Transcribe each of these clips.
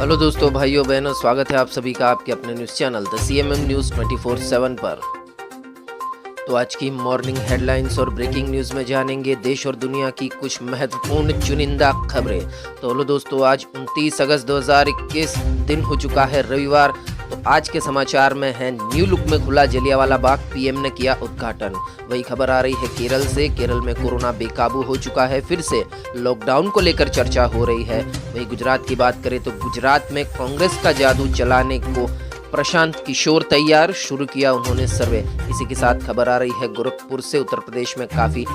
Hello दोस्तों, भाइयों बहनों, स्वागत है आप सभी का आपके अपने news channel the CMM news 24/7 पर। तो आज की मॉर्निंग हेडलाइंस और ब्रेकिंग न्यूज़ में जानेंगे देश और दुनिया की कुछ महत्वपूर्ण चुनिंदा खबरें। तो हेलो दोस्तों, आज 29 अगस्त 2021 दिन हो चुका है, रविवार। तो आज के समाचार में है न्यू लुक में खुला जलियांवाला बाग, पीएम ने किया उद्घाटन। वही खबर आ रही है केरल से। केरल में कोरोना बेकाबू हो चुका है, फिर से लॉकडाउन को लेकर चर्चा हो रही है। वही गुजरात की बात करें तो गुजरात में कांग्रेस का जादू चलाने को प्रशांत किशोर तैयार, शुरू किया उन्होंने सर्वे। इसी के साथ खबर आ रही है गोरखपुर से। उत्तर प्रदेश में काफी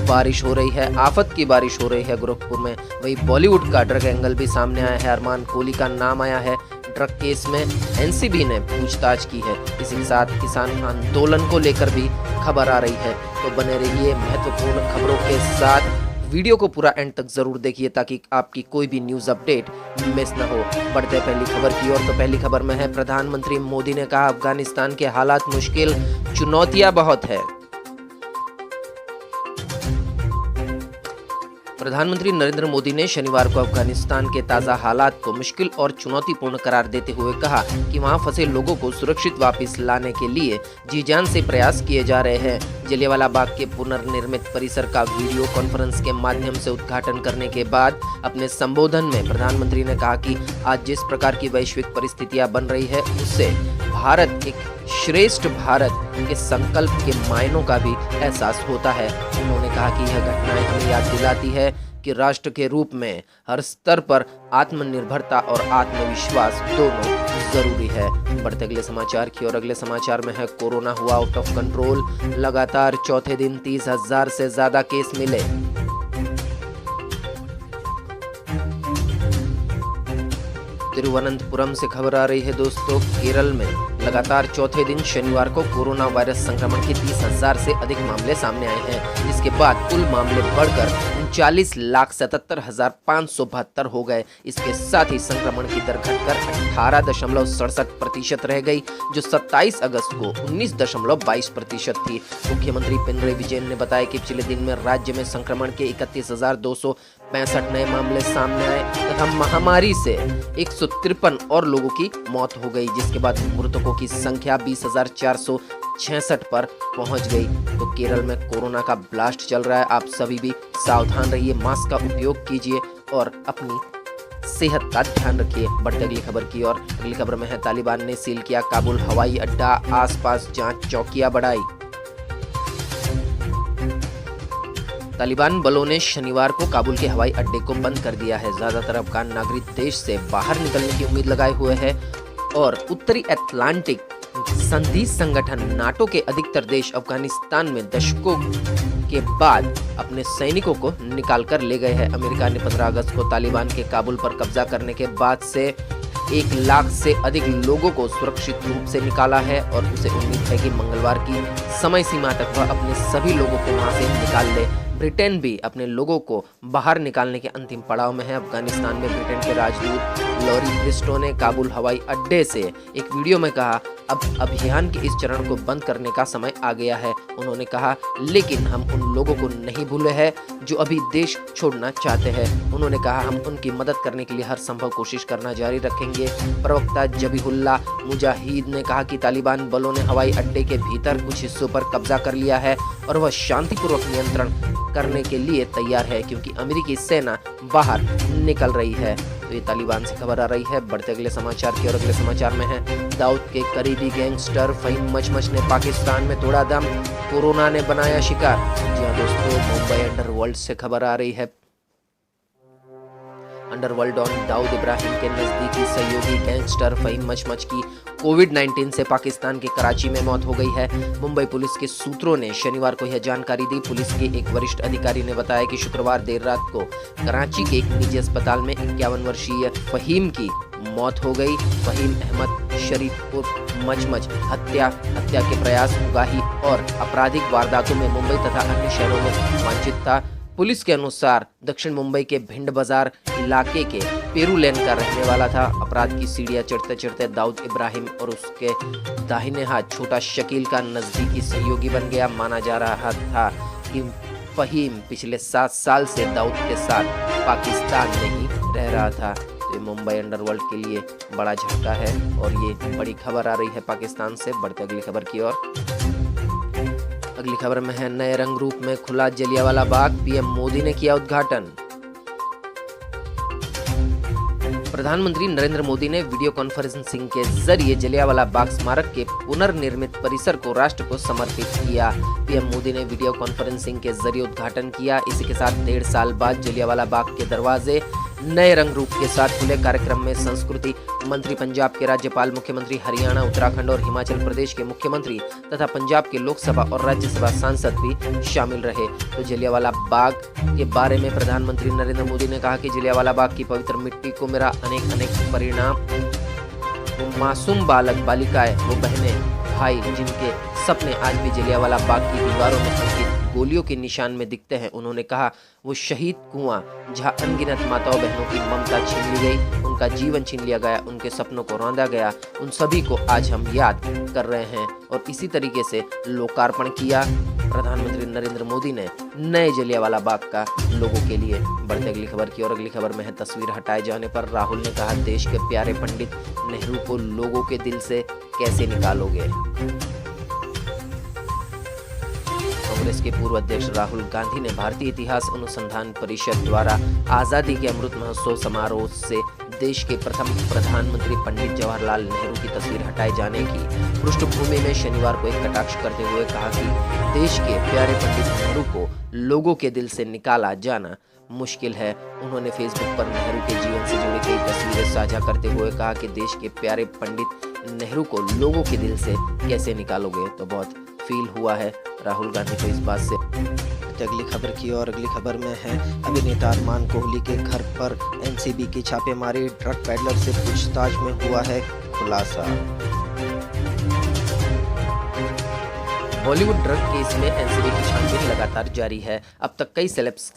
बारिश हो रही है, आफत की बारिश हो रही है गोरखपुर में। वही बॉलीवुड का ड्रग एंगल भी सामने आया है, अरमान कोहली का नाम आया है ड्रग केस में, एनसीबी ने पूछताछ की है। इसी के साथ किसान आंदोलन को लेकर भी खबर आ रही है। तो बने रहिए महत्वपूर्ण खबरों के साथ, वीडियो को पूरा एंड तक जरूर देखिए ताकि आपकी कोई भी न्यूज अपडेट मिस न हो। बढ़ते पहली खबर की ओर। तो पहली खबर में है प्रधानमंत्री मोदी ने कहा अफगानिस्तान के हालात मुश्किल, चुनौतियां बहुत है। प्रधानमंत्री नरेंद्र मोदी ने शनिवार को अफगानिस्तान के ताज़ा हालात को मुश्किल और चुनौतीपूर्ण करार देते हुए कहा कि वहां फंसे लोगों को सुरक्षित वापस लाने के लिए जी जान से प्रयास किए जा रहे हैं। जलियांवाला बाग के पुनर्निर्मित परिसर का वीडियो कॉन्फ्रेंस के माध्यम से उद्घाटन करने के बाद अपने संबोधन में प्रधानमंत्री ने कहा कि आज जिस प्रकार की वैश्विक परिस्थितियां बन रही है, उससे भारत एक श्रेष्ठ भारत के संकल्प के मायनों का भी एहसास होता है। उन्होंने कहा कि यह घटनाएं हमें याद दिलाती है कि राष्ट्र के रूप में हर स्तर पर आत्मनिर्भरता और आत्मविश्वास दोनों जरूरी है। बढ़ते अगले समाचार की ओर। अगले समाचार में है कोरोना हुआ आउट ऑफ कंट्रोल, लगातार चौथे दिन 30,000 से ज्यादा केस मिले। तिरुवनंतपुरम से खबर आ रही है दोस्तों, केरल में लगातार चौथे दिन शनिवार को कोरोना वायरस संक्रमण के 30,000 से अधिक मामले सामने आए हैं, जिसके बाद कुल मामले बढ़कर 39,77,572 हो गए। इसके साथ ही संक्रमण की दर घटकर 18.67% रह गई, जो 27 अगस्त को 19.22% थी। मुख्यमंत्री पिनरई विजयन ने बताया कि पिछले दिन में राज्य में संक्रमण के 31,265 नए मामले सामने आए तथा महामारी से 153 और लोगों की मौत हो गई, जिसके बाद मृतकों की संख्या 20,466 पर पहुंच गई। तो केरल में कोरोना का ब्लास्ट चल रहा है, आप सभी भी सावधान रहिए, मास्क का उपयोग कीजिए और अपनी सेहत का ध्यान रखिए। बढ़ते अगली खबर की ओर। अगली खबर में है तालिबान ने सील किया काबुल हवाई अड्डा, आसपास जांच चौकियां बढ़ाई। तालिबान बलों ने शनिवार को काबुल के हवाई अड्डे को बंद कर दिया है। ज्यादातर अफगान नागरिक देश से बाहर निकलने की उम्मीद लगाए हुए हैं और उत्तरी अटलांटिक संधि संगठन नाटो के अधिकतर देश अफगानिस्तान में दशकों के बाद अपने सैनिकों को निकाल कर ले गए हैं। अमेरिका ने 15 अगस्त को तालिबान के काबुल पर कब्जा करने के बाद से 1 लाख से अधिक लोगों को सुरक्षित रूप से निकाला है और उसे उम्मीद है कि मंगलवार की समय सीमा तक वह अपने सभी लोगों को वहां से निकाल ले। ब्रिटेन भी अपने लोगों को बाहर निकालने के अंतिम पड़ाव में है। अफगानिस्तान में ब्रिटेन के राजदूत लॉरी ब्रिस्टो ने काबुल हवाई अड्डे से एक वीडियो में कहा, अब अभियान के इस चरण को बंद करने का समय आ गया है। उन्होंने कहा, लेकिन हम उन लोगों को नहीं भूले हैं जो अभी देश छोड़ना चाहते हैं। उन्होंने कहा, हम उनकी मदद करने के लिए हर संभव कोशिश करना जारी रखेंगे। प्रवक्ता जबीहुल्लाह मुजाहिद ने कहा कि तालिबान बलों ने हवाई अड्डे के भीतर कुछ हिस्सों पर कब्जा कर लिया है और वह शांतिपूर्वक नियंत्रण करने के लिए तैयार है क्योंकि अमेरिकी सेना बाहर निकल रही है। तो ये तालिबान से खबर आ रही है। बढ़ते अगले समाचार की और। अगले समाचार में है दाऊद के करीबी गैंगस्टर फहीम मचमच ने पाकिस्तान में तोड़ा दम, कोरोना ने बनाया शिकार। जी हाँ दोस्तों, मुंबई अंडरवर्ल्ड से खबर आ रही है। अंडरवर्ल्ड डॉन दाऊद इब्राहिम के नजदीकी सहयोगी गैंगस्टर फहीम मचमच की कोविड-19 से पाकिस्तान के कराची में मौत हो गई है। मुंबई पुलिस के सूत्रों ने शनिवार को यह जानकारी दी। पुलिस के एक वरिष्ठ अधिकारी ने बताया कि शुक्रवार देर रात को कराची के एक निजी अस्पताल में 51 वर्षीय फहीम की मौत हो गई। फहीम अहमद शरीफ उर्फ मचमच हत्या के प्रयास, उगाही और आपराधिक वारदातों में मुंबई तथा अन्य शहरों में वांछित था। पुलिस के अनुसार दक्षिण मुंबई के भिंड बाजार इलाके के पेरू लेन का रहने वाला था। अपराध की सीढ़ियां चढ़ते चढ़ते दाऊद इब्राहिम और उसके दाहिने हाथ छोटा शकील का नजदीकी सहयोगी बन गया। माना जा रहा था कि फहीम पिछले 7 साल से दाऊद के साथ पाकिस्तान में ही रह रहा था। तो ये मुंबई अंडरवर्ल्ड के लिए बड़ा झटका है और ये बड़ी खबर आ रही है पाकिस्तान से। बढ़ते अगली खबर की ओर। अगली खबर में है नए रंग रूप में खुला जलियांवाला बाग, पीएम मोदी ने किया उद्घाटन। प्रधानमंत्री नरेंद्र मोदी ने वीडियो कॉन्फ्रेंसिंग के जरिए जलियांवाला बाग स्मारक के पुनर्निर्मित परिसर को राष्ट्र को समर्पित किया। पीएम मोदी ने वीडियो कॉन्फ्रेंसिंग के जरिए उद्घाटन किया। इसी के साथ 1.5 साल बाद जलियांवाला बाग के दरवाजे नए रंग रूप के साथ खुले। कार्यक्रम में संस्कृति मंत्री, पंजाब के राज्यपाल, मुख्यमंत्री हरियाणा, उत्तराखंड और हिमाचल प्रदेश के मुख्यमंत्री तथा पंजाब के लोकसभा और राज्यसभा सांसद भी शामिल रहे। तो जलियांवाला बाग के बारे में प्रधानमंत्री नरेंद्र मोदी ने कहा कि जलियांवाला बाग की पवित्र मिट्टी को मेरा अनेक अनेक परिणाम। वो मासूम बालक बालिकाएं, वो बहनें, भाई जिनके सपने आज भी जलियांवाला बाग की दीवारों में अंकित गोलियों के निशान में दिखते हैं। उन्होंने कहा वो शहीद कुआं जहां अनगिनत माताओं बहनों की ममता छीन ली गई, उनका जीवन छीन लिया गया, उनके सपनों को रौंदा गया, उन सभी को आज हम याद कर रहे हैं। और इसी तरीके से लोकार्पण किया प्रधानमंत्री नरेंद्र मोदी ने नए जलियांवाला बाग का लोगों के लिए। बढ़ते अगली खबर की और। अगली खबर में है तस्वीर हटाए जाने पर राहुल ने कहा देश के प्यारे पंडित नेहरू को लोगों के दिल से कैसे निकालोगे। कांग्रेस के पूर्व अध्यक्ष राहुल गांधी ने भारतीय इतिहास अनुसंधान परिषद द्वारा आजादी के अमृत महोत्सव समारोह से देश के प्रथम प्रधानमंत्री पंडित जवाहरलाल नेहरू की तस्वीर हटाए जाने की पृष्ठभूमि में शनिवार को एक कटाक्ष करते हुए कहा कि देश के प्यारे पंडित नेहरू को लोगों के दिल से निकाला जाना मुश्किल है। उन्होंने फेसबुक पर नेहरू के जीवन से जुड़ी कई तस्वीरें साझा करते हुए कहा कि देश के प्यारे पंडित नेहरू को लोगों के दिल से कैसे निकालोगे। तो बहुत फील हुआ है राहुल गांधी को इस बात से। अगली खबर की और। अगली खबर में है अभिनेता अरमान कोहली के घर पर एनसीबी की छापेमारी, ड्रग पैडलर से पूछताछ में हुआ है खुलासा। बॉलीवुड ड्रग केस में एनसीबी की छानबीन लगातार जारी है। अब तक कई सेलेब्स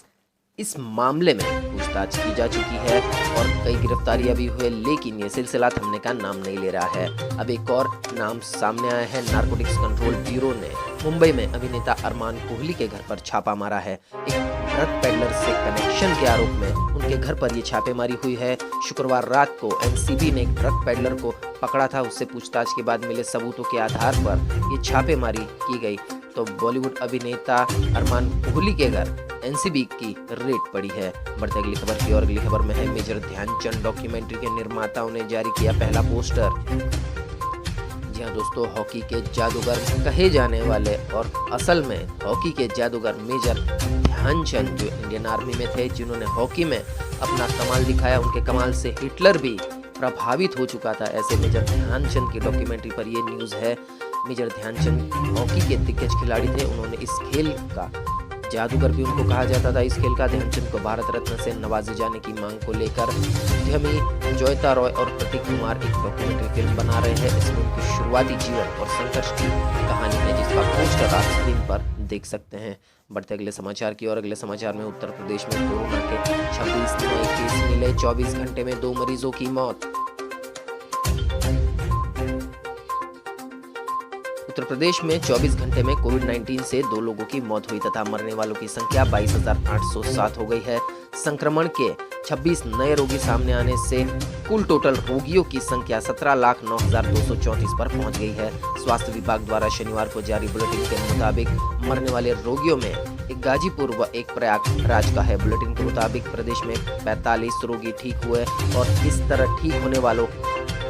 इस मामले में पूछताछ की जा चुकी है और कई गिरफ्तारियां भी हुई, लेकिन ये सिलसिला थमने का नाम नहीं ले रहा है। अब एक और नाम सामने आया है। नारकोटिक्स कंट्रोल ब्यूरो ने मुंबई में अभिनेता अरमान कोहली के घर पर छापा मारा है। एक ड्रग पेडलर से कनेक्शन के आरोप में उनके घर पर ये छापेमारी हुई है। शुक्रवार रात को एनसीबी ने एक ड्रग पेडलर को पकड़ा था। उससे पूछताछ के बाद मिले सबूतों के आधार पर ये छापेमारी की गई। तो बॉलीवुड अभिनेता अरमान कोहली के घर एनसीबी की रेड पड़ी है। बढ़ते अगली खबर की और। अगली खबर में है मेजर ध्यानचंद डॉक्यूमेंट्री के निर्माताओं ने जारी किया पहला पोस्टर। जी हाँ दोस्तों, हॉकी के जादूगर कहे जाने वाले और असल में हॉकी के जादूगर मेजर ध्यानचंद जो इंडियन आर्मी में थे, जिन्होंने हॉकी में अपना कमाल दिखाया, उनके कमाल से हिटलर भी प्रभावित हो चुका था। ऐसे मेजर ध्यानचंद की डॉक्यूमेंट्री पर ये न्यूज़ है। मेजर ध्यानचंद हॉकी के दिग्गज खिलाड़ी थे। उन्होंने इस खेल का जादूगर भी उनको कहा जाता था। इस खेल का ध्यानचंद को भारत रत्न से नवाजे जाने की मांग को लेकर उद्यमी जोयता रॉय और प्रतीक कुमार एक डॉक्यूमेंट्री फिल्म बना रहे हैं। इसमें उनकी शुरुआती जीवन और संघर्ष की कहानी है, जिसका पोस्टर आप स्क्रीन पर देख सकते हैं। बढ़ते अगले समाचार की और। अगले समाचार में उत्तर प्रदेश में कोरोना के 26 नए केस मिले, 24 घंटे में 2 मरीजों की मौत। उत्तर प्रदेश में 24 घंटे में कोविड-19 से 2 लोगों की मौत हुई तथा मरने वालों की संख्या 22,807 हो गई है। संक्रमण के 26 नए रोगी सामने आने से कुल टोटल रोगियों की संख्या 17,09,234 पर पहुंच गई है। स्वास्थ्य विभाग द्वारा शनिवार को जारी बुलेटिन के मुताबिक मरने वाले रोगियों में एक गाजीपुर व एक प्रयागराज का है। बुलेटिन के मुताबिक प्रदेश में 45 रोगी ठीक हुए और इस तरह ठीक होने वालों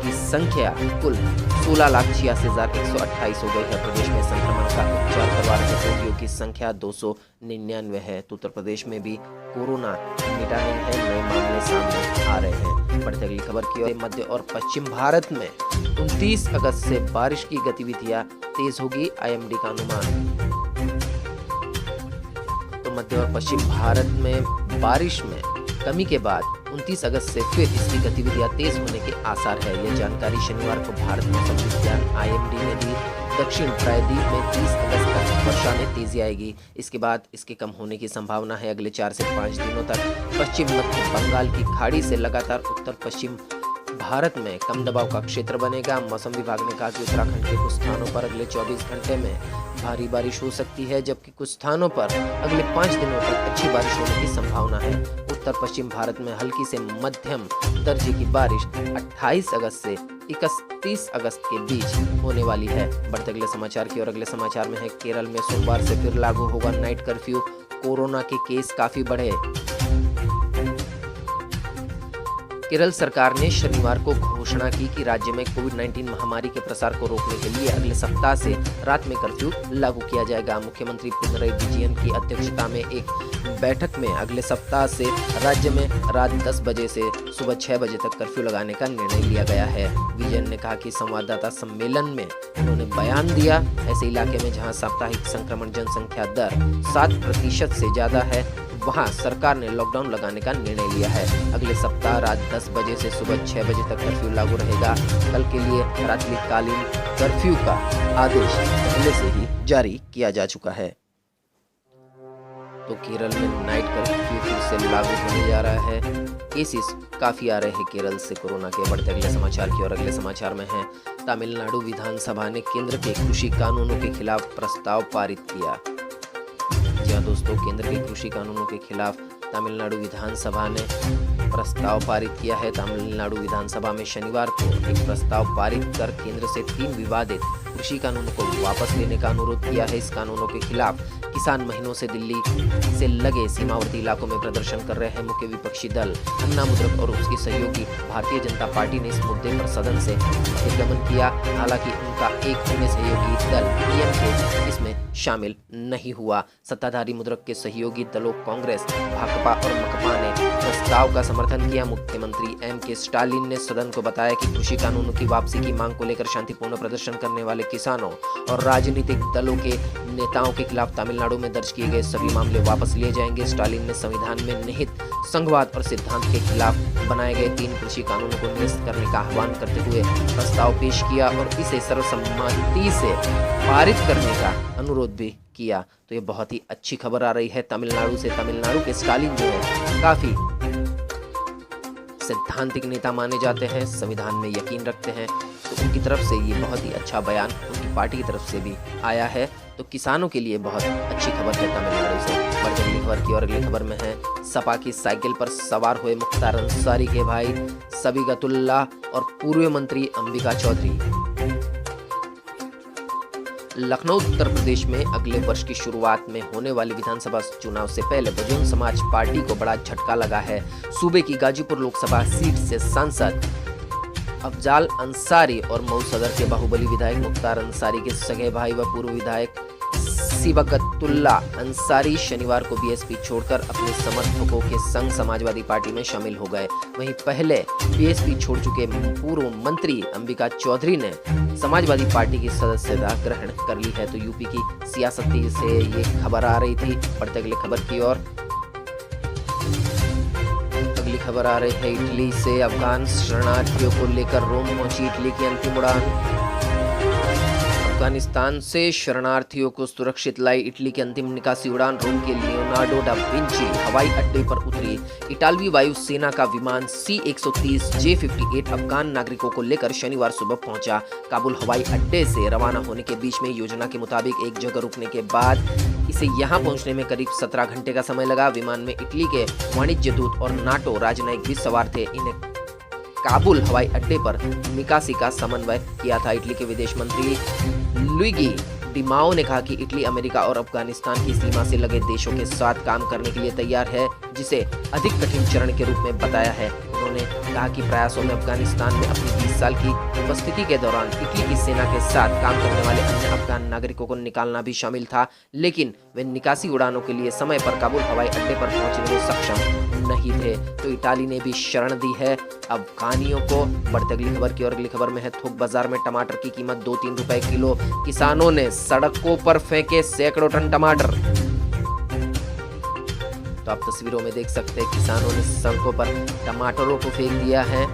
की संख्या कुल 16,86,128 हो गई है। प्रदेश में संक्रमण का उपचार करवा रहे रोगियों की संख्या 299 है। तो उत्तर प्रदेश में भी कोरोना मिटा नहीं है, नए मामले सामने आ रहे हैं। बढ़ते अगली खबर की ओर। मध्य और पश्चिम भारत में 29 अगस्त से बारिश की गतिविधियां तेज होगी, आईएमडी का अनुमान। तो मध्य और पश्चिम भारत में बारिश में कमी के बाद 29 अगस्त से फिर इसकी गतिविधियां तेज होने के आसार है। यह जानकारी शनिवार को भारत मौसम विज्ञान आईएमडी ने दी। दक्षिण प्रायद्वीप में 30 अगस्त तक वर्षा में तेजी आएगी। इसके बाद इसके कम होने की संभावना है। अगले 4 से 5 दिनों तक पश्चिम मध्य बंगाल की खाड़ी से लगातार उत्तर पश्चिम भारत में कम दबाव का क्षेत्र बनेगा। मौसम विभाग ने कहा कि उत्तराखंड के कुछ स्थानों पर अगले 24 घंटे में भारी बारिश हो सकती है, जबकि कुछ स्थानों पर अगले 5 दिनों तक अच्छी बारिश होने की संभावना है। उत्तर उत्तर पश्चिम भारत में हल्की से मध्यम दर्जे की बारिश 28 अगस्त से 31 अगस्त के बीच होने वाली है। बढ़ते अगले समाचार की और अगले समाचार में है केरल में सोमवार से फिर लागू होगा नाइट कर्फ्यू, कोरोना के केस काफी बढ़े। केरल सरकार ने शनिवार को घोषणा की कि राज्य में कोविड-19 महामारी के प्रसार को रोकने के लिए अगले सप्ताह से रात में कर्फ्यू लागू किया जाएगा। मुख्यमंत्री पिनरई विजयन की अध्यक्षता में एक बैठक में अगले सप्ताह से राज्य में रात 10 बजे से सुबह 6 बजे तक कर्फ्यू लगाने का निर्णय लिया गया है। विजयन ने कहा कि संवाददाता सम्मेलन में उन्होंने बयान दिया, ऐसे इलाके में जहां साप्ताहिक संक्रमण जनसंख्या दर 7% से ज्यादा है, वहां सरकार ने लॉकडाउन लगाने का निर्णय लिया है। अगले सप्ताह रात 10 बजे से सुबह 6 बजे तक कर्फ्यू लागू रहेगा। कल के लिए रात्रिकालीन कर्फ्यू का आदेश पहले से ही जारी किया जा चुका है। तो केरल में नाइट कर्फ्यू फिर से लागू होने जा रहा है। केसेस काफी आ रहे हैं केरल से कोरोना के। बढ़ते अगले समाचार की और अगले समाचार में है तमिलनाडु विधानसभा ने केंद्र के कृषि कानूनों के खिलाफ प्रस्ताव पारित किया। जी हाँ दोस्तों, केंद्र के कृषि कानूनों के खिलाफ तमिलनाडु विधानसभा ने प्रस्ताव पारित किया है। तमिलनाडु विधानसभा में शनिवार को एक प्रस्ताव पारित कर केंद्र से 3 विवादित कृषि कानूनों को वापस लेने का अनुरोध किया है। इस कानूनों के खिलाफ किसान महीनों से दिल्ली से लगे सीमावर्ती इलाकों में प्रदर्शन कर रहे हैं। मुख्य विपक्षी दल अन्ना मुद्रक और उसकी सहयोगी भारतीय जनता पार्टी ने इस मुद्दे पर सदन से बहिर्गमन किया। हालांकि उनका एक अन्य सहयोगी दल डीएमके इसमें शामिल नहीं हुआ। सत्ताधारी मुद्रक के सहयोगी दलों कांग्रेस, भाकपा और मकपा ने प्रस्ताव का समर्थन किया। मुख्यमंत्री एम.के. स्टालिन ने सदन को बताया कि कृषि कानूनों की वापसी की मांग को लेकर शांतिपूर्ण प्रदर्शन करने वाले किसानों और राजनीतिक दलों के नेताओं के खिलाफ तमिलनाडु में दर्ज किए गए सभी मामले वापस लिए जाएंगे। स्टालिन ने संविधान में निहित संघवाद और सिद्धांत के खिलाफ बनाए गए 3 कृषि कानूनों को निरस्त करने का आह्वान करते हुए प्रस्ताव पेश किया और इसे सर्वसम्मति से पारित करने का अनुरोध भी किया। तो ये बहुत ही अच्छी खबर आ रही है तमिलनाडु से। तमिलनाडु के स्टालिन जो है काफी सैद्धांतिक नेता माने जाते हैं, संविधान में यकीन रखते हैं, तो उनकी तरफ से ये बहुत ही अच्छा बयान उनकी पार्टी की तरफ से भी आया है। तो किसानों के लिए बहुत अच्छी खबर है तमिलनाडु से। बढ़ते अगली खबर की और अगली खबर में है सपा की साइकिल पर सवार हुए मुख्तार अंसारी के भाई सबीगतुल्लाह और पूर्व मंत्री अंबिका चौधरी। लखनऊ उत्तर प्रदेश में अगले वर्ष की शुरुआत में होने वाले विधानसभा चुनाव से पहले बहुजन समाज पार्टी को बड़ा झटका लगा है। सूबे की गाजीपुर लोकसभा सीट से सांसद अफजाल अंसारी और मऊ सदर के बाहुबली विधायक मुख्तार अंसारी के सगे भाई व पूर्व विधायक सिबगतुल्लाह अंसारी शनिवार को बीएसपी छोड़कर अपने समर्थकों के संग समाजवादी पार्टी में शामिल हो गए। वहीं पहले बीएसपी छोड़ चुके पूर्व मंत्री अंबिका चौधरी ने समाजवादी पार्टी की सदस्यता ग्रहण कर ली है। तो यूपी की सियासती से ये खबर आ रही थी। बढ़ते अगले खबर की ओर। अगली खबर आ रही है इटली से। अफगान शरणार्थियों को लेकर रोम पहुंची इटली की अंतिम उड़ान। अफगानिस्तान से शरणार्थियों को सुरक्षित लाई इटली की अंतिम निकासी उड़ान रोम के लियोनार्डो डा विंची हवाई अड्डे पर उतरी। इटालवी वायुसेना का विमान C-130 J-58 अफगान नागरिकों को लेकर शनिवार सुबह पहुंचा। काबुल हवाई अड्डे से रवाना होने के बीच में योजना के मुताबिक एक जगह रुकने के बाद इसे यहां पहुंचने में करीब 17 घंटे का समय लगा। विमान में इटली के वाणिज्य दूत और नाटो राजनयिक भी सवार थे। इन्हें काबुल हवाई अड्डे पर निकासी का समन्वय किया था। इटली के विदेश मंत्री लुइगी डिमाओ ने कहा कि इटली अमेरिका और अफगानिस्तान की सीमा से लगे देशों के साथ काम करने के लिए तैयार है, जिसे अधिक कठिन चरण के रूप में बताया है। उन्होंने कहा कि प्रयासों में अफगानिस्तान में अपनी 20 साल की उपस्थिति के दौरान इटली की सेना के साथ काम करने वाले अन्य अफगान नागरिकों को निकालना भी शामिल था, लेकिन वे निकासी उड़ानों के लिए समय पर काबुल हवाई अड्डे पर पहुंचने में सक्षम नहीं थे। तो इटाली ने भी शरण दी है अफगानियों को। बढ़ते अगली खबर की और अगली खबर में है थोक बाजार में टमाटर की कीमत 2-3 रुपए किलो। किसानों ने सड़कों पर फेंके सैकड़ों टन टमाटर। तो आप तस्वीरों में देख सकते हैं किसानों ने सड़कों पर टमाटरों को फेंक दिया है।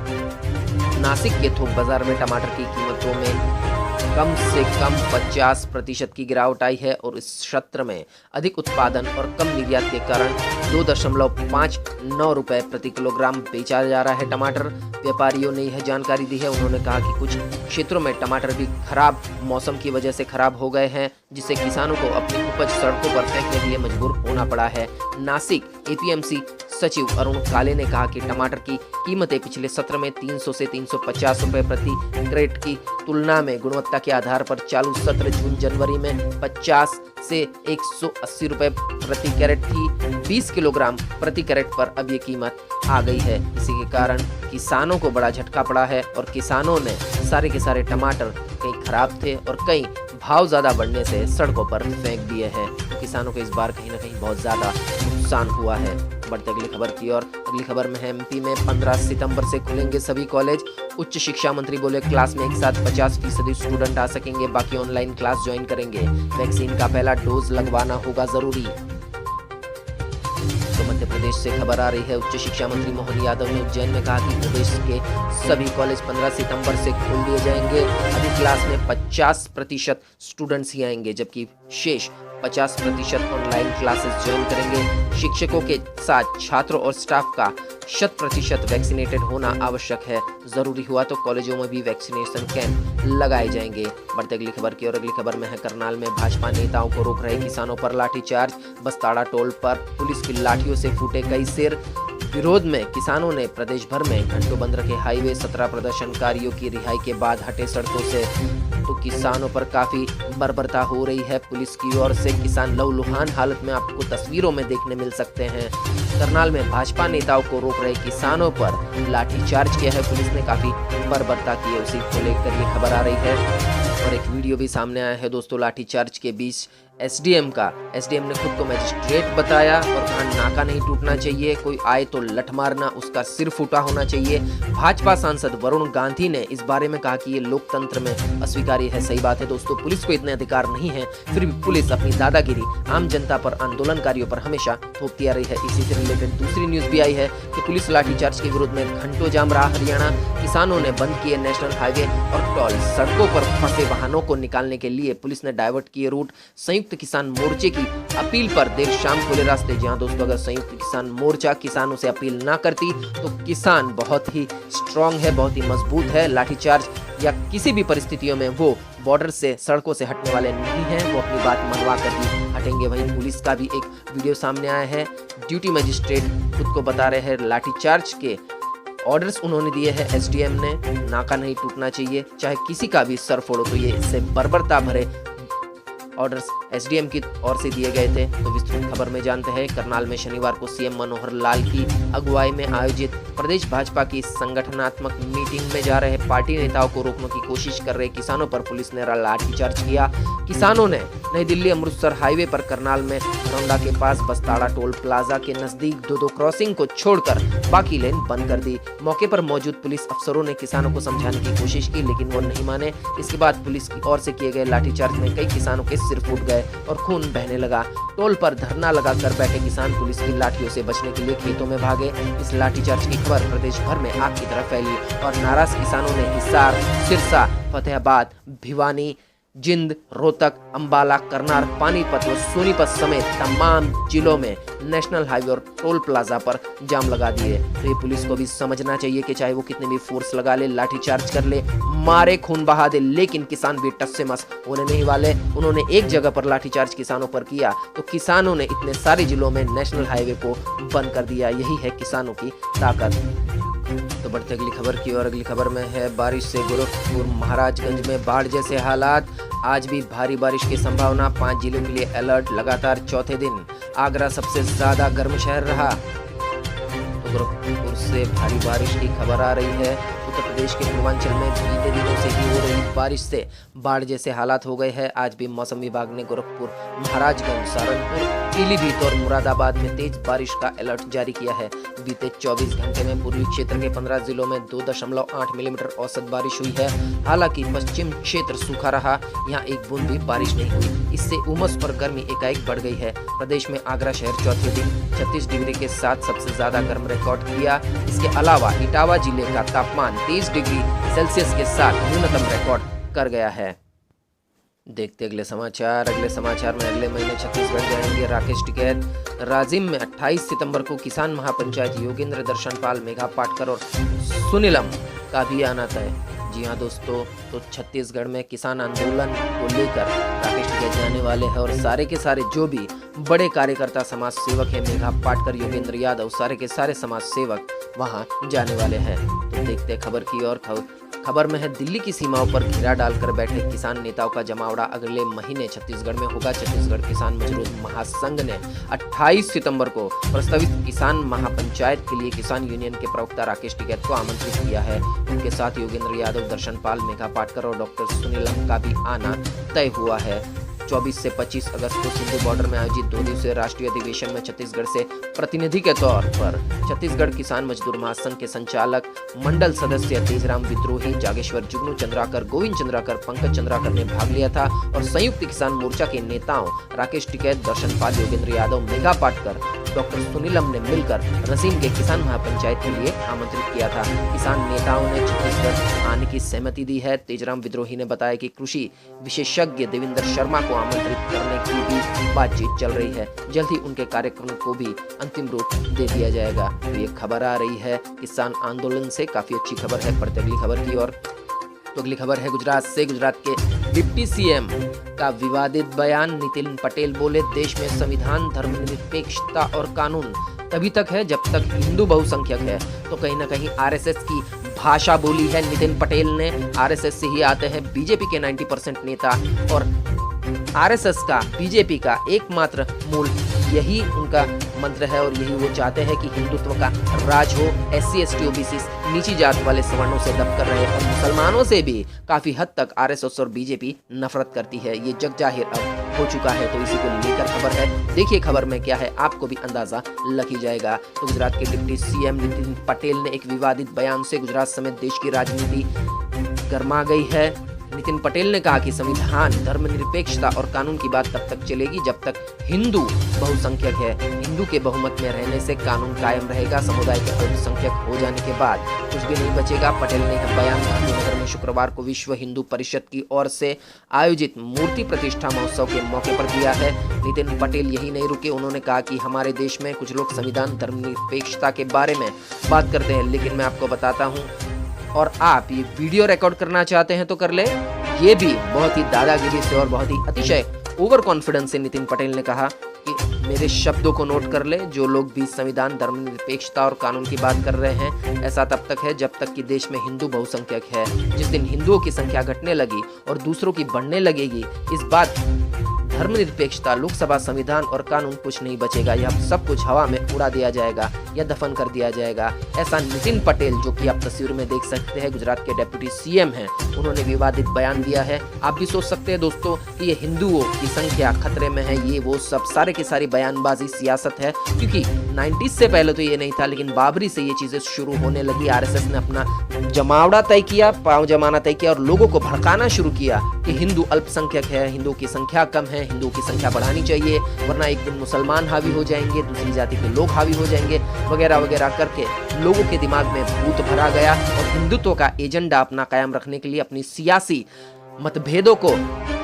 नासिक के थोक बाजार में टमाटर की कीमतों में कम से कम 50% की गिरावट आई है और इस क्षेत्र में अधिक उत्पादन और कम निर्यात के कारण 2.59 रुपए प्रति किलोग्राम बेचा जा रहा है टमाटर। व्यापारियों ने यह जानकारी दी है। उन्होंने कहा कि कुछ क्षेत्रों में टमाटर भी खराब मौसम की वजह से खराब हो गए हैं, जिससे किसानों को अपनी उपज सड़कों पर फेंकने के लिए मजबूर होना पड़ा है। नासिक एपीएमसी सचिव अरुण काले ने कहा कि टमाटर की कीमतें पिछले सत्र में 300 से 350 रुपए प्रति क्रेट की तुलना में गुणवत्ता के आधार पर चालू सत्र जून जनवरी में 50 से 180 रुपए प्रति कैरेट थी। 20 किलोग्राम प्रति कैरेट पर अब ये कीमत आ गई है। इसी के कारण किसानों को बड़ा झटका पड़ा है और किसानों ने सारे के सारे टमाटर कई खराब थे और कई भाव ज़्यादा बढ़ने से सड़कों पर फेंक दिए हैं। तो किसानों को इस बार कहीं ना कहीं बहुत ज़्यादा नुकसान हुआ है। बढ़ते अगली खबर की ओर। अगली खबर में है एमपी में 15 सितंबर से खुलेंगे सभी कॉलेज। उच्च शिक्षा मंत्री बोले क्लास में एक साथ 50% स्टूडेंट आ सकेंगे, बाकी ऑनलाइन क्लास ज्वाइन करेंगे। वैक्सीन का पहला डोज लगवाना होगा जरूरी। तो मध्य प्रदेश से खबर आ रही है। उच्च शिक्षा मंत्री मोहन यादव ने उज्जैन में कहा कि प्रदेश के सभी कॉलेज 15 सितंबर से खोल दिए जाएंगे। अभी क्लास में 50% स्टूडेंट्स ही आएंगे, जबकि शेष 50% ऑनलाइन क्लासेस ज्वाइन करेंगे। शिक्षकों के साथ छात्रों और स्टाफ का 100% वैक्सीनेटेड होना आवश्यक है। जरूरी हुआ तो कॉलेजों में भी वैक्सीनेशन कैंप लगाए जाएंगे। बढ़ते अगली खबर की ओर। अगली खबर में है करनाल में भाजपा नेताओं को रोक रहे किसानों पर लाठीचार्ज। बस्ताड़ा टोल पर पुलिस की लाठियों से फूटे कई सिर। विरोध में किसानों ने प्रदेश भर में घंटों बंद रखे हाईवे। 17 प्रदर्शनकारियों की रिहाई के बाद हटे सड़कों से। तो किसानों पर काफी बर्बरता हो रही है पुलिस की ओर से। किसान लहूलुहान हालत में आपको तस्वीरों में देखने मिल सकते हैं। करनाल में भाजपा नेताओं को रोक रहे किसानों पर लाठीचार्ज किया है पुलिस ने, काफी बर्बरता की है। उसी को लेकर ये खबर आ रही है और एक वीडियो भी सामने आया है दोस्तों लाठीचार्ज के बीच एसडीएम का। एसडीएम ने खुद को मजिस्ट्रेट बताया और कहा नाका नहीं टूटना चाहिए, कोई आए तो लठ मारना, उसका सिर फूटा होना चाहिए। भाजपा सांसद वरुण गांधी ने इस बारे में कहा कि ये लोकतंत्र में अस्वीकार्य है। सही बात है दोस्तों, पुलिस को इतने अधिकार नहीं है, फिर भी पुलिस अपनी दादागिरी आम जनता पर, आंदोलनकारियों पर हमेशा थोपती आ रही है। इसी से रिलेटेड दूसरी न्यूज भी आई है कि पुलिस लाठीचार्ज के विरोध में घंटों जाम रहा हरियाणा। किसानों ने बंद किए नेशनल हाईवे और टोल। सड़कों पर फंसे वाहनों को निकालने के लिए पुलिस ने डाइवर्ट किए रूट। संयुक्त किसान मोर्चे की अपील पर देर शाम खुले रास्ते। जहां दोस्तों अगर संयुक्त किसान मोर्चा किसानों से अपील ना करती तो किसान बहुत ही स्ट्रांग है, बहुत ही मजबूत है। लाठीचार्ज या किसी भी परिस्थितियों में वो बॉर्डर से, सड़कों से हटने वाले नहीं हैं, वो अपनी बात मनवा कर ही हटेंगे। वहीं पुलिस का भी एक वीडियो सामने आया है। ड्यूटी मजिस्ट्रेट खुद को बता रहे हैं लाठीचार्ज के ऑर्डर्स उन्होंने दिए हैं एसडीएम ने। नाका नहीं टूटना चाहिए, चाहे किसी का भी सर फोड़ो। तो ये इससे बर्बरता भरे ऑर्डर्स एसडीएम की ओर से दिए गए थे। तो विस्तृत खबर में जानते हैं। करनाल में शनिवार को सीएम मनोहर लाल की अगुवाई में आयोजित प्रदेश भाजपा की संगठनात्मक मीटिंग में जा रहे पार्टी नेताओं को रोकने की कोशिश कर रहे किसानों पर पुलिस ने लाठीचार्ज किया। किसानों ने नई दिल्ली अमृतसर हाईवे पर करनाल में रौंडा के पास बस्ताड़ा टोल प्लाजा के नजदीक 2-2 क्रॉसिंग को छोड़कर बाकी लेन बंद कर दी। मौके पर मौजूद पुलिस अफसरों ने किसानों को समझाने की कोशिश की, लेकिन वो नहीं माने। इसके बाद पुलिस की ओर से किए गए लाठीचार्ज में कई किसानों के सिर फूट गए और खून बहने लगा। टोल पर धरना लगाकर बैठे किसान पुलिस की लाठियों से बचने के लिए खेतों में भागे। इस लाठीचार्ज की खबर प्रदेश भर में आग की तरह फैली और नाराज किसानों ने हिसार, सिरसा, फतेहाबाद, भिवानी, जिंद, रोहतक, अंबाला, करनाल, पानीपत व सोनीपत समेत तमाम जिलों में नेशनल हाईवे और टोल प्लाजा पर जाम लगा दिए। तो ये पुलिस को भी समझना चाहिए कि चाहे वो कितने भी फोर्स लगा ले, लाठीचार्ज कर ले, मारे, खून बहा दे, लेकिन किसान भी टस से मस होने नहीं वाले। उन्होंने एक जगह पर लाठीचार्ज किसानों पर किया तो किसानों ने इतने सारे जिलों में नेशनल हाईवे को बंद कर दिया। यही है किसानों की ताकत। तो बढ़ते अगली खबर की ओर। अगली खबर में है बारिश से गोरखपुर महाराजगंज में बाढ़ जैसे हालात। आज भी भारी बारिश की संभावना, 5 जिलों के लिए अलर्ट। लगातार चौथे दिन आगरा सबसे ज्यादा गर्म शहर रहा। तो गोरखपुर से भारी बारिश की खबर आ रही है। उत्तर प्रदेश के पूर्वांचल में बीते दिनों से ही हो रही बारिश से बाढ़ जैसे हालात हो गए हैं। आज भी मौसम विभाग ने गोरखपुर, महाराजगंज, सहारनपुर, पीलीभीत और मुरादाबाद में तेज बारिश का अलर्ट जारी किया है। बीते 24 घंटे में पूर्वी क्षेत्र के 15 जिलों में 2.8 मिलीमीटर औसत बारिश हुई है। हालांकि पश्चिम क्षेत्र सूखा रहा, यहाँ एक बूंद भी बारिश नहीं हुई। इससे उमस और गर्मी एकाएक बढ़ गई है। प्रदेश में आगरा शहर चौथे दिन 36 डिग्री के साथ सबसे ज्यादा गर्म रिकॉर्ड किया। इसके अलावा इटावा जिले का तापमान 23 डिग्री सेल्सियस के साथ न्यूनतम रिकॉर्ड कर गया है। देखते अगले समाचार। अगले समाचार में अगले महीने छत्तीसगढ़ जाएंगे राकेश टिकैत। राजिम में 28 सितंबर को किसान महापंचायत योगेंद्र दर्शनपाल, मेघा पाटकर और सुनीलम का भी आना तय। जी हाँ दोस्तों, तो छत्तीसगढ़ में किसान आंदोलन को लेकर राकेश टिकैत जाने वाले हैं और सारे के सारे जो भी बड़े कार्यकर्ता समाज सेवक है। मेघा पाटकर, योगेंद्र यादव, सारे के सारे समाज सेवक वहां जाने वाले हैं। तो देखते हैं खबर की और खबर में है दिल्ली की सीमाओं पर घेरा डालकर बैठे किसान नेताओं का जमावड़ा अगले महीने छत्तीसगढ़ में होगा। छत्तीसगढ़ किसान मजदूर महासंघ ने 28 सितंबर को प्रस्तावित किसान महापंचायत के लिए किसान यूनियन के प्रवक्ता राकेश टिकैत को आमंत्रित किया है। उनके साथ योगेंद्र यादव, दर्शन पाल, मेघा पाटकर और डॉक्टर सुनीलम का भी आना तय हुआ है। 24 से 25 अगस्त को सिंधु बॉर्डर में आयोजित 2 दिवसीय राष्ट्रीय अधिवेशन में छत्तीसगढ़ से प्रतिनिधि के तौर पर छत्तीसगढ़ किसान मजदूर महासंघ के संचालक मंडल सदस्य तेजराम विद्रोही, जागेश्वर जुगनू चंद्राकर, गोविंद चंद्राकर, पंकज चंद्राकर ने भाग लिया था और संयुक्त किसान मोर्चा के नेताओं राकेश टिकैत, दर्शन पाल, योगेंद्र यादव, मेघा पाटकर, डॉक्टर सुनीलम ने मिलकर रसीम के किसान महापंचायत के लिए आमंत्रित किया था। किसान नेताओं ने छत्तीसगढ़ आने की सहमति दी है। तेजराम विद्रोही ने बताया कि कृषि विशेषज्ञ देवेंद्र शर्मा को आमंत्रित करने की भी बातचीत चल रही है। जल्द ही उनके कार्यक्रम को भी अंतिम रूप दे दिया जाएगा। तो ये खबर आ रही है किसान आंदोलन से, काफी अच्छी खबर है। बढ़ते अगली खबर की ओर। तो अगली खबर है गुजरात से। गुजरात के डिप्टी सीएम का विवादित बयान। नितिन पटेल बोले, देश में संविधान, धर्मनिरपेक्षता और कानून तभी तक है जब तक हिंदू बहुसंख्यक है। तो कहीं ना कहीं आरएसएस की भाषा बोली है नितिन पटेल ने। आरएसएस से ही आते हैं बीजेपी के 90% नेता और आरएसएस का, बीजेपी का एकमात्र मूल यही उनका मंत्र है और यही वो चाहते हैं कि हिंदुत्व का राज हो। एससी, एसटी, ओबीसी, नीची जात वाले सवर्णों से दब कर रहे और मुसलमानों से भी काफी हद तक आरएसएस और बीजेपी नफरत करती है। ये जग जाहिर अब हो चुका है। तो इसी को लेकर खबर है। देखिए खबर में क्या है, आपको भी अंदाजा लग ही जाएगा। तो गुजरात के डिप्टी सीएम नितिन पटेल ने एक विवादित बयान से गुजरात समेत देश की राजनीति गर्मा गई है। नितिन पटेल ने कहा कि संविधान, धर्मनिरपेक्षता और कानून की बात तब तक चलेगी जब तक हिंदू बहुसंख्यक है। हिंदू के बहुमत में रहने से कानून कायम रहेगा। समुदाय के अल्पसंख्यक हो जाने के बाद कुछ भी नहीं बचेगा। पटेल ने यह बयान गांधीनगर में शुक्रवार को विश्व हिंदू परिषद की ओर से आयोजित मूर्ति प्रतिष्ठा महोत्सव के मौके पर दिया है। नितिन पटेल यही नहीं रुके, उन्होंने कहा कि हमारे देश में कुछ लोग संविधान, धर्मनिरपेक्षता के बारे में बात करते हैं, लेकिन मैं आपको बताता हूँ और आप ये वीडियो रिकॉर्ड करना चाहते हैं तो कर ले। ये भी बहुत ही दादागिरी से और बहुत ही अतिशय ओवर कॉन्फिडेंस से नितिन पटेल ने कहा कि मेरे शब्दों को नोट कर ले। जो लोग भी संविधान, धर्मनिरपेक्षता और कानून की बात कर रहे हैं, ऐसा तब तक है जब तक कि देश में हिंदू बहुसंख्यक है। जिस दिन हिंदुओं की संख्या घटने लगी और दूसरों की बढ़ने लगेगी, इस बात धर्मनिरपेक्षता, लोकसभा, संविधान और कानून कुछ नहीं बचेगा। यह सब कुछ हवा में उड़ा दिया जाएगा या दफन कर दिया जाएगा। ऐसा नितिन पटेल, जो कि आप तस्वीर में देख सकते हैं, गुजरात के डिप्टी सीएम हैं, उन्होंने विवादित बयान दिया है। आप भी सोच सकते हैं दोस्तों कि ये हिंदुओं की संख्या खतरे में है, ये वो सब सारे के सारी बयानबाजी सियासत है। क्योंकि 90s से पहले तो ये नहीं था, लेकिन बाबरी से ये चीजें शुरू होने लगी। आरएसएस ने अपना जमावड़ा तय किया, पांव जमाना तय किया और लोगों को भड़काना शुरू किया कि हिंदू अल्पसंख्यक है, हिंदुओं की संख्या कम है, हिंदुओं की संख्या बढ़ानी चाहिए, वरना एक दिन मुसलमान हावी हो जाएंगे, दूसरी जाति के लोग हावी हो जाएंगे, वगैरह वगैरह करके लोगों के दिमाग में भूत भरा गया और हिंदुत्व का एजेंडा अपना कायम रखने के लिए, अपनी सियासी मतभेदों को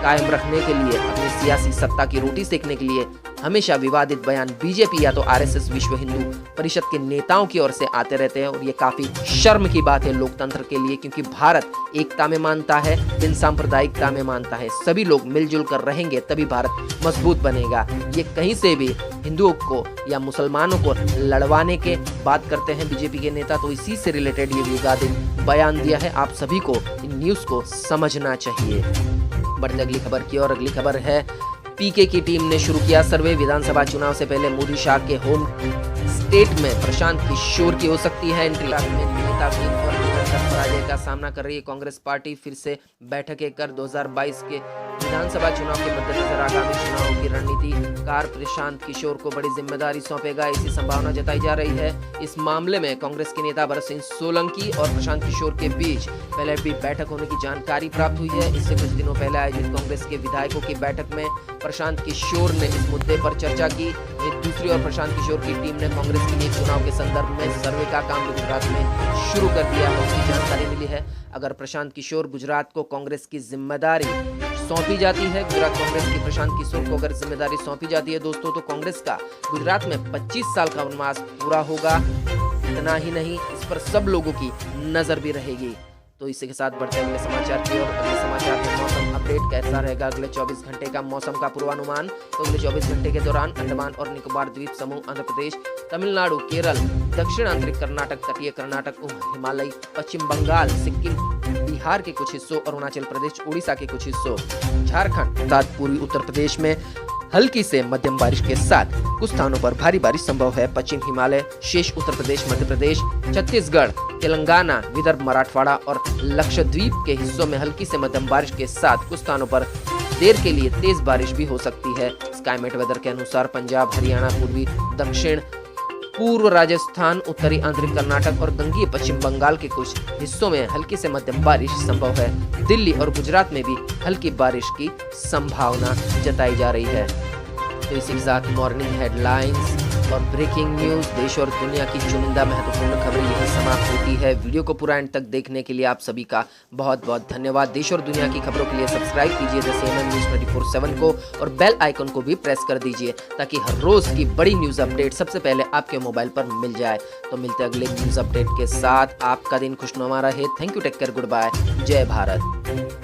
कायम रखने के लिए, अपनी सियासी सत्ता की रोटी सेकने के लिए हमेशा विवादित बयान बीजेपी या तो आरएसएस, विश्व हिंदू परिषद के नेताओं की ओर से आते रहते हैं। और ये काफी शर्म की बात है लोकतंत्र के लिए, क्योंकि भारत एकता में मानता है, बिन सांप्रदायिकता में मानता है। सभी लोग मिलजुल कर रहेंगे तभी भारत मजबूत बनेगा। ये कहीं से भी हिंदुओं को या मुसलमानों को लड़वाने के बात करते हैं बीजेपी के नेता, तो इसी से रिलेटेड ये विवादित बयान दिया है। आप सभी को इन न्यूज को समझना चाहिए। बढ़ते अगली खबर की और। अगली खबर है पीके की टीम ने शुरू किया सर्वे। विधानसभा चुनाव से पहले मोदी शाह के होम स्टेट में प्रशांत किशोर की हो सकती है एंट्री। में नेताफिन और पराजय का सामना कर रही है कांग्रेस पार्टी फिर से बैठकें कर 2022 के विधानसभा चुनाव के मद्देनजर आगामी चुनावों की रणनीतिकार प्रशांत किशोर को बड़ी जिम्मेदारी सौंपेगा, ऐसी संभावना जताई जा रही है। इस मामले में कांग्रेस के नेता भरत सिंह सोलंकी और प्रशांत किशोर के बीच पहले भी बैठक होने की जानकारी प्राप्त हुई है। इससे कुछ दिनों पहले आयोजित कांग्रेस के विधायकों की बैठक में प्रशांत किशोर ने इस मुद्दे पर चर्चा की। दूसरी ओर प्रशांत किशोर की टीम ने कांग्रेस के लिए चुनाव के संदर्भ में सर्वे का काम गुजरात में शुरू कर दिया है, उसकी जानकारी मिली है। अगर प्रशांत किशोर गुजरात को कांग्रेस की जिम्मेदारी सौंपी जाती है, गुजरात कांग्रेस की प्रशांत किशोर को अगर जिम्मेदारी सौंपी जाती है दोस्तों, तो कांग्रेस का गुजरात में 25 साल का वनवास पूरा होगा। इतना ही नहीं, इस पर सब लोगों की नजर भी रहेगी। तो इसी के साथ बढ़ते अगले समाचार की ओर। अगले समाचार में मौसम अपडेट कैसा रहेगा अगले 24 घंटे का मौसम का पूर्वानुमान। तो अगले 24 घंटे के दौरान अंडमान और निकोबार द्वीप समूह, आंध्र प्रदेश, तमिलनाडु, केरल, दक्षिण आंतरिक कर्नाटक, तटीय कर्नाटक, हिमालय, पश्चिम बंगाल, सिक्किम, बिहार के कुछ हिस्सों, अरुणाचल प्रदेश, उड़ीसा के कुछ हिस्सों, झारखंड तथा पूर्वी उत्तर प्रदेश में हल्की से मध्यम बारिश के साथ कुछ स्थानों पर भारी बारिश संभव है। पश्चिम हिमालय, शेष उत्तर प्रदेश, मध्य प्रदेश, छत्तीसगढ़, तेलंगाना, विदर्भ, मराठवाड़ा और लक्षद्वीप के हिस्सों में हल्की से मध्यम बारिश के साथ कुछ स्थानों पर देर के लिए तेज बारिश भी हो सकती है। स्काईमेट वेदर के अनुसार पंजाब, हरियाणा, पूर्वी, दक्षिण पूर्व राजस्थान, उत्तरी आंतरिक कर्नाटक और गंगीय पश्चिम बंगाल के कुछ हिस्सों में हल्की से मध्यम बारिश संभव है। दिल्ली और गुजरात में भी हल्की बारिश की संभावना जताई जा रही है। तो इसी के साथ मॉर्निंग हेडलाइंस और ब्रेकिंग न्यूज, देश और दुनिया की चुनिंदा महत्वपूर्ण खबरें यही समाप्त होती है। वीडियो को पूरा एंड तक देखने के लिए आप सभी का बहुत बहुत धन्यवाद। देश और दुनिया की खबरों के लिए सब्सक्राइब कीजिए द CNN News 24/7 को और बेल आइकन को भी प्रेस कर दीजिए ताकि हर रोज की बड़ी न्यूज अपडेट सबसे पहले आपके मोबाइल पर मिल जाए। तो मिलते हैं अगले न्यूज अपडेट के साथ। आपका दिन खुशनुमा रहे। Thank you, take care, goodbye, जय भारत।